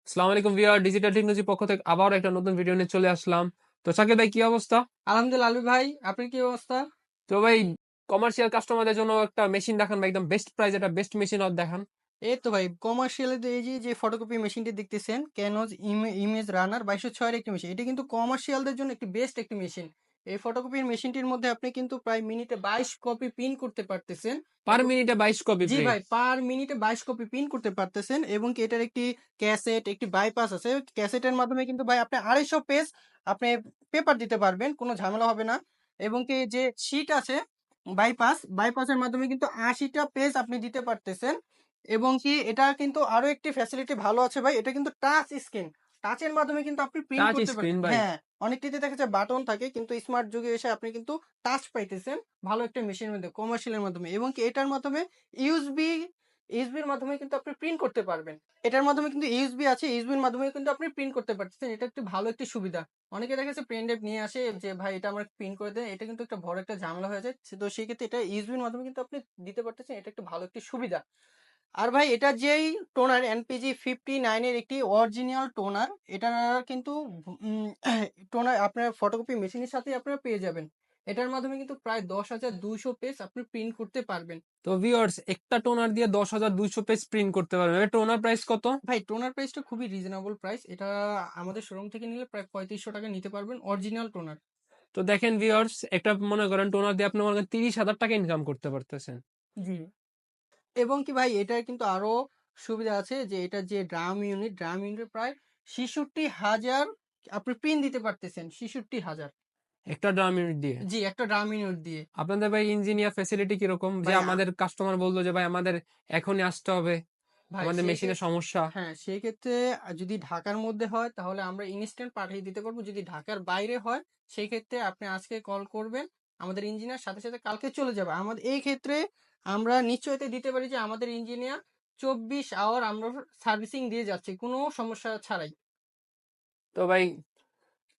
আসসালামু আলাইকুম viewer, digital technology পক্ষ থেকে আবার একটা নতুন ভিডিও নিয়ে চলে আসলাম। তো শাকিব ভাই, কি অবস্থা? আলহামদুলিল্লাহ আলু ভাই, আপনার কি অবস্থা? তো ভাই, কমার্শিয়াল কাস্টমারদের জন্য একটা মেশিন দেখান ভাই, একদম বেস্ট প্রাইস, একটা বেস্ট মেশিন দেখান। এই তো ভাই, কমার্শিয়াল এই যে যে ফটোকপি মেশিনটি দেখতেছেন, ক্যানোজ ইমেজ রানার 2206 একটি মেশিন। এটা কিন্তু কমার্শিয়ালদের জন্য একটি বেস্ট একটি মেশিন। এই ফটোকপির মেশিনটির মধ্যে আপনি কিন্তু প্রায় মিনিটে 22 কপি প্রিন্ট করতে পারতেছেন। পার এবং মিনিটে 22 কপি জি প্রিন্ট? ভাই, পার মিনিটে 22 কপি প্রিন্ট করতে পারতেছেন, এবং কি এটার একটি ক্যাসেট, একটি বাইপাস আছে। ক্যাসেটের মাধ্যমে কিন্তু ভাই আপনি 250 পেজ আপনি পেপার দিতে পারবেন, কোনো ঝামেলা হবে না। এবং কি যে শিট আছে বাইপাসের মাধ্যমে কিন্তু 80টা পেজ আপনি দিতে পারতেছেন। এবং কি এটা কিন্তু আরো একটি ফ্যাসিলিটি ভালো আছে ভাই, এটা কিন্তু টাচ স্ক্রিন। টাচের মাধ্যমে কিন্তু আপনি প্রিন্ট টাচ করতে স্ক্রিন পারতেন। ভাই? হ্যাঁ, অনেকটিতে দেখা যায় বাটন থাকে, কিন্তু স্মার্ট যুগে এসে আপনি কিন্তু টাচ পাইতেছেন ভালো একটা মেশিনের মধ্যে, কমার্শিয়ালের মাধ্যমে। এবং কি এটার মাধ্যমে ইউএসবি ইউএসবির মাধ্যমে কিন্তু আপনি প্রিন্ট করতে পারবেন। এটার মাধ্যমে কিন্তু ইউএসবি আছে, ইউএসবির মাধ্যমে কিন্তু আপনি প্রিন্ট করতে পারতেছেন। এটা একটি ভালো একটি সুবিধা। অনেকে দেখা যাচ্ছে পেন ড্রাইভ নিয়ে আসে যে ভাই এটা আমার প্রিন্ট করে দেন, এটা কিন্তু একটা বড় একটা ঝামেলা হয়ে যায়। তো সেই ক্ষেত্রে এটা ইউএসবির মাধ্যমে কিন্তু আপনি দিতে পারতেছেন, এটা একটা ভালো একটি সুবিধা। আর ভাই এটা যেই টোনার NPG 59 এর একটি অরিজিনাল টোনার, এটা কিন্তু টোনার আপনার ফটোকপি মেশিনের সাথে আপনারা পেয়ে যাবেন। এটার মাধ্যমে কিন্তু প্রায় 10,200 পেজ আপনি প্রিন্ট করতে পারবেন। তো ভিউয়ার্স, একটা টোনার দিয়ে 10,200 পেজ প্রিন্ট করতে পারবেন। টোনার প্রাইস কত? ভাই টোনার প্রাইসটা খুবই রিজনেবল প্রাইস। এটা আমাদের শোরুম থেকে নিলে প্রায় 3500 টাকা নিতে পারবেন অরিজিনাল টোনার। তো দেখেন ভিউয়ার্স, একটা মনে করেন টোনার দিয়ে আপনি মনে করেন 30,000 টাকা ইনকাম করতে পারতেছেন। জি। এবং কি ভাই এটার কিন্তু আরো সুবিধা আছে, যে এটা যে ড্রাম ইউনিট প্রায় 66,000 আপনি প্রিন্ট দিতে পারতেছেন, 66,000। একটা ড্রাম ইউনিট দিয়ে? জি, একটা ড্রাম ইউনিট দিয়ে। আপনাদের ভাই ইঞ্জিনিয়ার ফ্যাসিলিটি কিরকম? যে ভাই আমাদের কাস্টমার বললো যে ভাই আমাদের এখনই আসতে হবে, ভাই আমাদের সেই মেশিনের সমস্যা। হ্যাঁ, সেই ক্ষেত্রে যদি ঢাকার মধ্যে হয় তাহলে আমরা ইনস্ট্যান্ট পাঠিয়ে দিতে পারবো। যদি ঢাকার বাইরে হয় সেই ক্ষেত্রে আপনি আজকে কল করবেন, আমাদের ইঞ্জিনিয়ার সাথে সাথে কালকে চলে যাবে। আমাদের এই ক্ষেত্রে আমরা নিশ্চয়তা দিতে পারি যে আমাদের ইঞ্জিনিয়ার 24 আওয়ার আমরা সার্ভিসিং দিয়ে যাচ্ছি কোনো সমস্যা ছাড়াই। তো ভাই,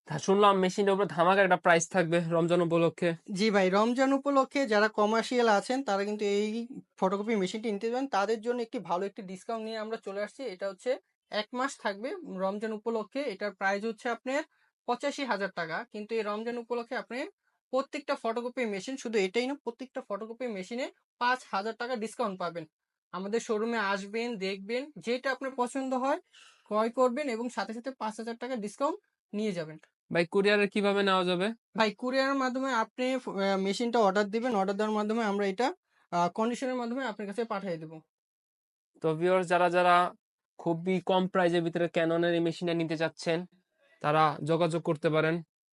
শুনলাম মেশিনের উপর ধামাকা একটা প্রাইস থাকবে রমজান উপলক্ষে। জি ভাই, রমজান উপলক্ষে যারা কমার্শিয়াল আছেন তারা কিন্তু এই ফটোকপি মেশিনটি নিতে চান, তাদের জন্য একটি ভালো একটি ডিসকাউন্ট নিয়ে আমরা চলে আসছি। এটা হচ্ছে 1 মাস থাকবে রমজান উপলক্ষে। এটার প্রাইস হচ্ছে আপনার 85,000 টাকা, কিন্তু এই রমজান উপলক্ষে আপনি প্রত্যেকটা ফটোকপি মেশিন, শুধু এটাই না, প্রত্যেকটা ফটোকপি মেশিনে 5,000 টাকা ডিসকাউন্ট পাবেন। আমাদের শোরুমে আসবেন, দেখবেন, যেটা আপনার পছন্দ হয় ক্রয় করবেন এবং সাথে সাথে 5,000 টাকা ডিসকাউন্ট নিয়ে যাবেন। ভাই, কুরিয়ারে কিভাবে নেওয়া যাবে? ভাই কুরিয়ারের মাধ্যমে আপনি মেশিনটা অর্ডার দিবেন, অর্ডার দেওয়ার মাধ্যমে আমরা এটা কন্ডিশনের মাধ্যমে আপনার কাছে পাঠিয়ে দেবো। তো ভিউয়ার্স, যারা যারা খুবই কম প্রাইজের ভিতরে ক্যাননের এই মেশিনটা নিতে চাচ্ছেন, তারা যোগাযোগ করতে পারেন।